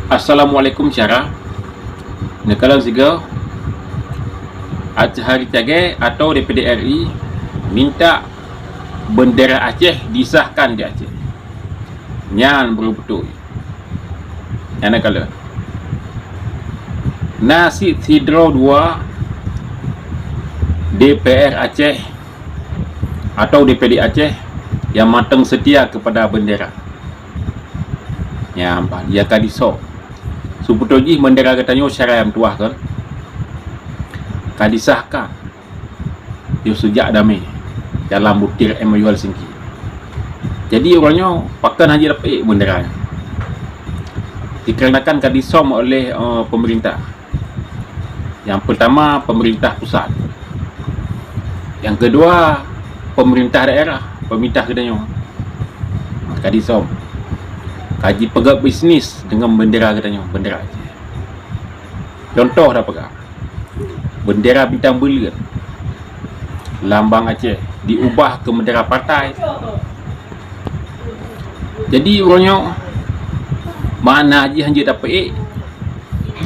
Assalamualaikum Syara. Nekalang siga Aceh Hari Tiaga atau DPD RI minta bendera Aceh disahkan di Aceh. Nyan betul-betul. Yang nakala Nasib Hidro 2 DPR Aceh atau DPD Aceh yang matang setia kepada bendera. Ya, dia akan disok. Sebetulnya bendera katanya syara yang tuah kan. Kan disahkan. Dia sejak damai dalam butir MOU Helsinki. Jadi orangnya pakan haji dapat bendera. Dikarenakan kan disom oleh pemerintah. Yang pertama pemerintah pusat. Yang kedua pemerintah daerah, pemerintah katanya. Kan disom. Kaji pegang bisnis dengan bendera katanya, bendera Aceh. Contoh dah pegang. Bendera bintang bulan, lambang Aceh diubah ke bendera partai. Jadi orangnya mana haji hanya dapat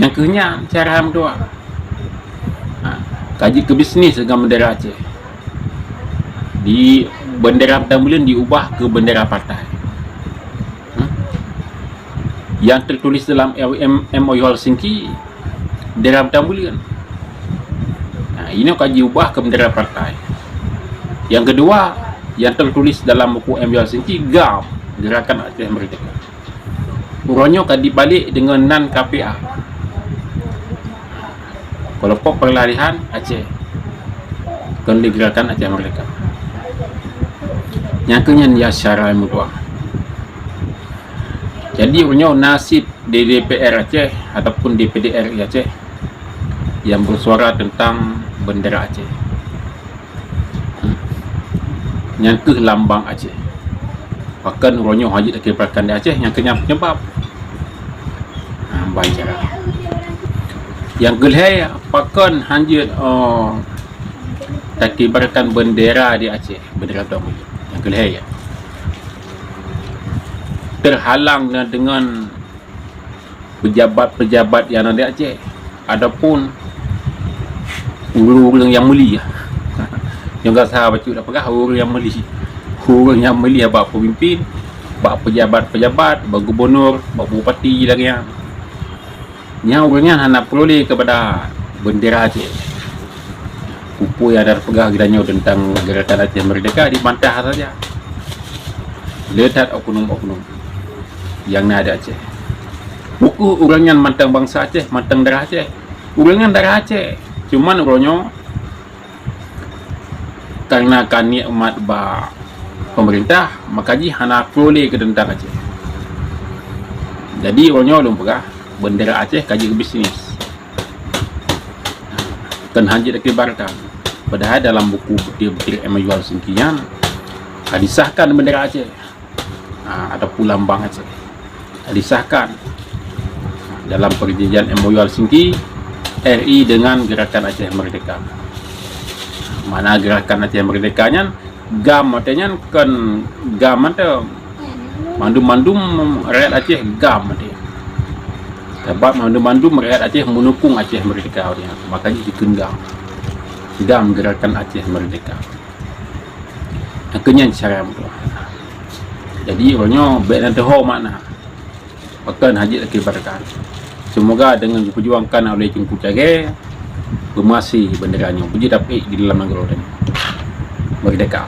yang kenyang cara doa. Kaji ke bisnis dengan bendera Aceh. Di bendera bintang bulan diubah ke bendera partai. Yang tertulis dalam MOU Helsinki bendera bintang bulan. Ini kaji ubah ke bendera partai. Yang kedua, yang tertulis dalam buku MOU Helsinki GAM, Gerakan Aceh Merdeka. Urangnya kan dibalik dengan non KPA. Kelompok Peralihan Aceh. Kan Gerakan Aceh Merdeka. Yang kenyan ya syara mutua. Jadi urangnya nasib di DPR Aceh ataupun DPD RI Aceh yang bersuara tentang bendera Aceh. Yang ke lambang Aceh. Bahkan urangnya haji tak kirakan di Aceh yang kenyang penyebab. Baik cara. Yang gelai bahkan hanya tak kirakan bendera di Aceh, bendera utama. Yang gelai ya. Terhalang dengan pejabat-pejabat yang ada di Aceh. Adapun orang yang meli yang tak sahabat baca dah pegah orang yang meli abak pemimpin, abak pejabat-pejabat, abak gubernur, abak bupati lagi yang orangnya nak peroleh kepada bendera Aceh. Kupu yang ada pegah kiranya tentang Gerakan Aceh Merdeka dibantah saja. Letak oknum-oknum yang ada Aceh. Buku orangnya mantang bangsa Aceh, mantang darah Aceh. Orangnya darah Aceh. Cuman orangnya karena kani umat pemerintah, makanya hana peroleh ke tentang Aceh. Jadi orangnya belum pegah bendera Aceh kaji ke bisnis. Kan hanya dikibarkan. Padahal dalam buku butir-butir MOU Helsinki yang disahkan bendera Aceh. Ataupun lambang Aceh. Disahkan dalam perjanjian MOU Helsinki RI dengan Gerakan Aceh Merdeka. Mana Gerakan Aceh Merdekanya GAM artinya kan GAM itu mandum-mandum rakyat Aceh GAM dia. Sebab mandum-mandum rakyat Aceh menukung Aceh Merdeka dia. Makanya dikenal GAM Gerakan Aceh Merdeka. Akhirnya cara itu. Jadi orangnya baik dan tahu makna. Bahkan haji akibatkan. Semoga dengan diperjuangkan oleh Tunku Tiaga bermasih benderanya. Puji dapat di dalam negara Merdeka.